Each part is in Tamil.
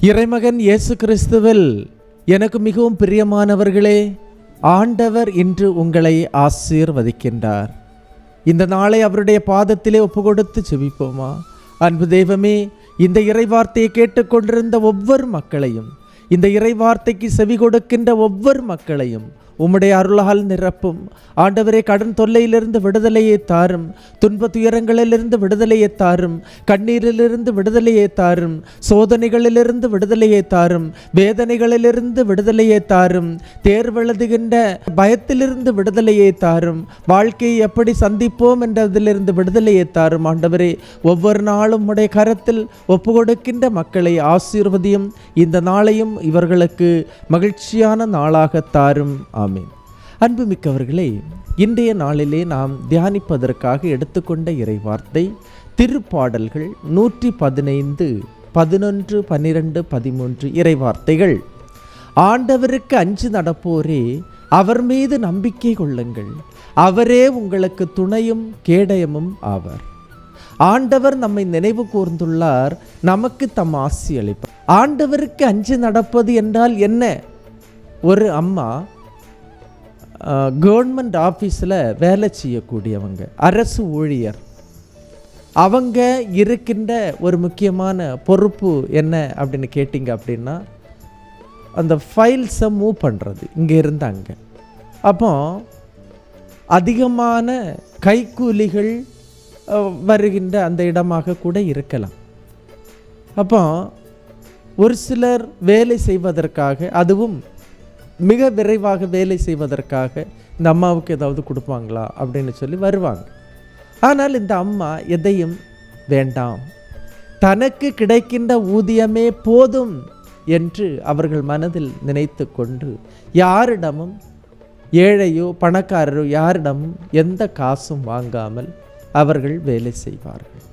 இறைமகன் இயேசு கிறிஸ்துவில் எனக்கு மிகவும் பிரியமானவர்களே, ஆண்டவர் இன்று உங்களை ஆசீர்வதிக்கின்றார். இந்த நாளை அவருடைய பாதத்திலே ஒப்புக்கொடுத்து ஜெபிப்போமா? அன்பு தெய்வமே, இந்த இறைவார்த்தையை கேட்டுக்கொண்டிருந்த ஒவ்வொரு மக்களையும், இந்த இறைவார்த்தைக்கு செவி கொடுக்கின்ற ஒவ்வொரு மக்களையும் உம்முடைய அருளால் நிரப்பும். ஆண்டவரே, கடன் தொல்லையிலிருந்து விடுதலையை தாரும், துன்ப துயரங்களிலிருந்து விடுதலையை தாரும், கண்ணீரிலிருந்து விடுதலையை தாரும், சோதனைகளிலிருந்து விடுதலையை தாரும், வேதனைகளிலிருந்து விடுதலையை தாரும், தேர்வெழுதுகின்ற பயத்திலிருந்து விடுதலையை தாரும், வாழ்க்கையை எப்படி சந்திப்போம் என்றதிலிருந்து விடுதலையை தாரும். ஆண்டவரே, ஒவ்வொரு நாளும் உடைய கரத்தில் ஒப்பு கொடுக்கின்ற மக்களை ஆசீர்வதியும். இந்த நாளையும் இவர்களுக்கு மகிழ்ச்சியான நாளாக தாரும். ஆமீன். அன்புமிக்கவர்களே, இன்றைய நாளிலே நாம் தியானிப்பதற்காக எடுத்துக்கொண்ட இறைவார்த்தை திருப்பாடல்கள் 115, 11, 12, 13 இறைவார்த்தைகள். ஆண்டவருக்கு அஞ்சு நடப்போரே, அவர் மீது நம்பிக்கை கொள்ளுங்கள், அவரே உங்களுக்கு துணையும் கேடயமும் ஆவார். ஆண்டவர் நம்மை நினைவு கூர்ந்துள்ளார், நமக்கு தம் ஆசி அளிப்பார். ஆண்டவருக்கு அஞ்சு நடப்பது என்றால் என்ன? ஒரு அம்மா கவர்மெண்ட் ஆஃபீஸில் வேலை செய்யக்கூடியவங்க, அரசு ஊழியர். அவங்க இருக்கின்ற ஒரு முக்கியமான பொறுப்பு என்ன அப்படின்னு கேட்டிங்க அப்படின்னா, அந்த ஃபைல்ஸை மூவ் பண்ணுறது இங்கே இருந்தாங்க. அப்போ அதிகமான கைக்கூலிகள் வருகின்ற அந்த இடமாக கூட இருக்கலாம். அப்போ ஒரு சிலர் வேலை செய்வதற்காக, அதுவும் மிக விரைவாக வேலை செய்வதற்காக இந்த அம்மாவுக்கு ஏதாவது கொடுப்பாங்களா அப்படின்னு சொல்லி வருவாங்க. ஆனால் இந்த அம்மா எதையும் வேண்டாம், தனக்கு கிடைக்கின்ற ஊதியமே போதும் என்று அவர்கள் மனதில் நினைத்து கொண்டு யாரிடமும், ஏழையோ பணக்காரரோ யாரிடமும் எந்த காசும் வாங்காமல் அவர்கள் வேலை செய்வார்கள்.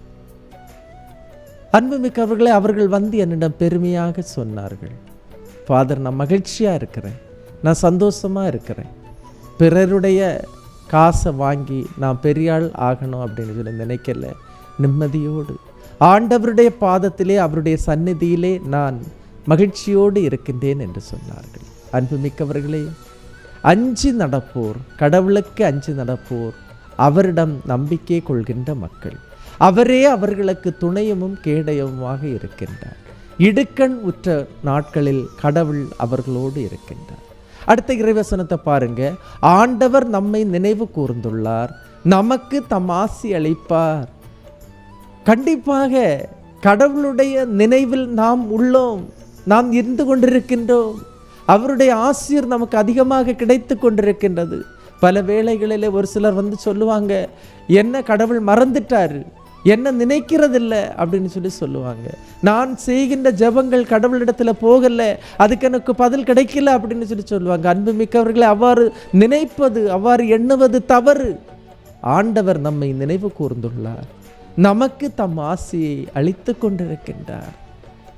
அன்புமிக்கவர்களே, அவர்கள் வந்து என்னிடம் பெருமையாக சொன்னார்கள், ஃபாதர், நான் மகிழ்ச்சியாக இருக்கிறேன், நான் சந்தோஷமாக இருக்கிறேன், பிறருடைய காசை வாங்கி நான் பெரியாள் ஆகணும் அப்படின்னு சொல்லி நினைக்கல, நிம்மதியோடு ஆண்டவருடைய பாதத்திலே, அவருடைய சந்நிதியிலே நான் மகிழ்ச்சியோடு இருக்கின்றேன் என்று சொன்னார்கள். அன்புமிக்கவர்களே, அஞ்சு நடப்போர், கடவுளுக்கு அஞ்சு நடப்போர், அவரிடம் நம்பிக்கை கொள்கின்ற மக்கள், அவரே அவர்களுக்கு துணையமும் கேடயமுமாக இருக்கின்றார். இடுக்கண் உற்ற நாட்களில் கடவுள் அவர்களோடு இருக்கின்றார். அடுத்த இறைவசனத்தை பாருங்க. ஆண்டவர் நம்மை நினைவு கூர்ந்துள்ளார், நமக்கு தம் ஆசி அளிப்பார். கண்டிப்பாக கடவுளுடைய நினைவில் நாம் உள்ளோம், நாம் இருந்து கொண்டிருக்கின்றோம். அவருடைய ஆசீர் நமக்கு அதிகமாக கிடைத்து கொண்டிருக்கின்றது. பல வேளைகளில் ஒரு சிலர் வந்து சொல்லுவாங்க, என்ன கடவுள் மறந்துட்டாரு, என்ன நினைக்கிறதில்லை அப்படின்னு சொல்லி சொல்லுவாங்க. நான் செய்கின்ற ஜெபங்கள் கடவுளிடத்தில் போகலை, அதுக்கு எனக்கு பதில் கிடைக்கல அப்படின்னு சொல்லி சொல்லுவாங்க. அன்புமிக்கவர்களை, அவ்வாறு நினைப்பது, அவ்வாறு எண்ணுவது தவறு. ஆண்டவர் நம்மை நினைவு கூர்ந்துள்ளார், நமக்கு தம் ஆசியை அளித்து கொண்டிருக்கின்றார்.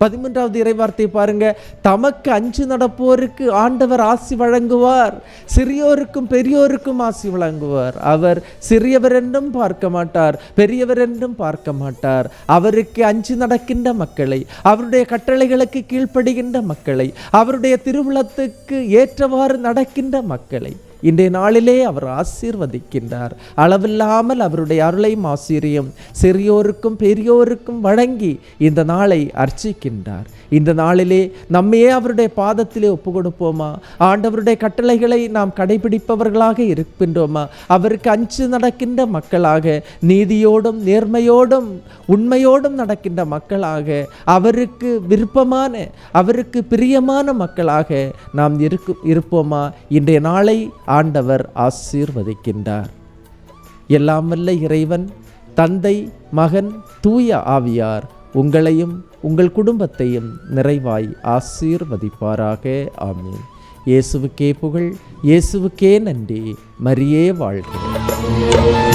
13வது இறைவார்த்தை பாருங்க. தமக்கு அஞ்சு நடப்போருக்கு ஆண்டவர் ஆசி வழங்குவார், சிறியோருக்கும் பெரியோருக்கும் ஆசி வழங்குவார். அவர் சிறியவர் என்றும் பார்க்க மாட்டார், பெரியவர் என்றும் பார்க்க மாட்டார். அவருக்கு அஞ்சு நடக்கின்ற மக்களை, அவருடைய கட்டளைகளுக்கு கீழ்ப்படுகின்ற மக்களை, அவருடைய திருவுளத்துக்கு ஏற்றவாறு நடக்கின்ற மக்களை இன்றைய நாளிலே அவர் ஆசீர்வதிக்கின்றார். அளவில்லாமல் அவருடைய அருளையும் ஆசீரியம் சிறியோருக்கும் பெரியோருக்கும் வழங்கி இந்த நாளை அர்ச்சிக்கின்றார். இந்த நாளிலே நம்மையே அவருடைய பாதத்திலே ஒப்பு கொடுப்போமா? ஆண்டவருடைய கட்டளைகளை நாம் கடைபிடிப்பவர்களாக இருக்கின்றோமா? அவருக்கு அஞ்சு நடக்கின்ற மக்களாக, நீதியோடும் நேர்மையோடும் உண்மையோடும் நடக்கின்ற மக்களாக, அவருக்கு விருப்பமான, அவருக்கு பிரியமான மக்களாக நாம் இருப்போமா? இன்றைய நாளை ஆண்டவர் ஆசீர்வதிக்கின்றார். எல்லாம் வல்ல இறைவன், தந்தை, மகன், தூய ஆவியார் உங்களையும் உங்கள் குடும்பத்தையும் நிறைவாய் ஆசீர்வதிப்பாராக. ஆமீன். இயேசுவுக்கே புகழ், இயேசுவுக்கே நன்றி. மரியே வாழ்க.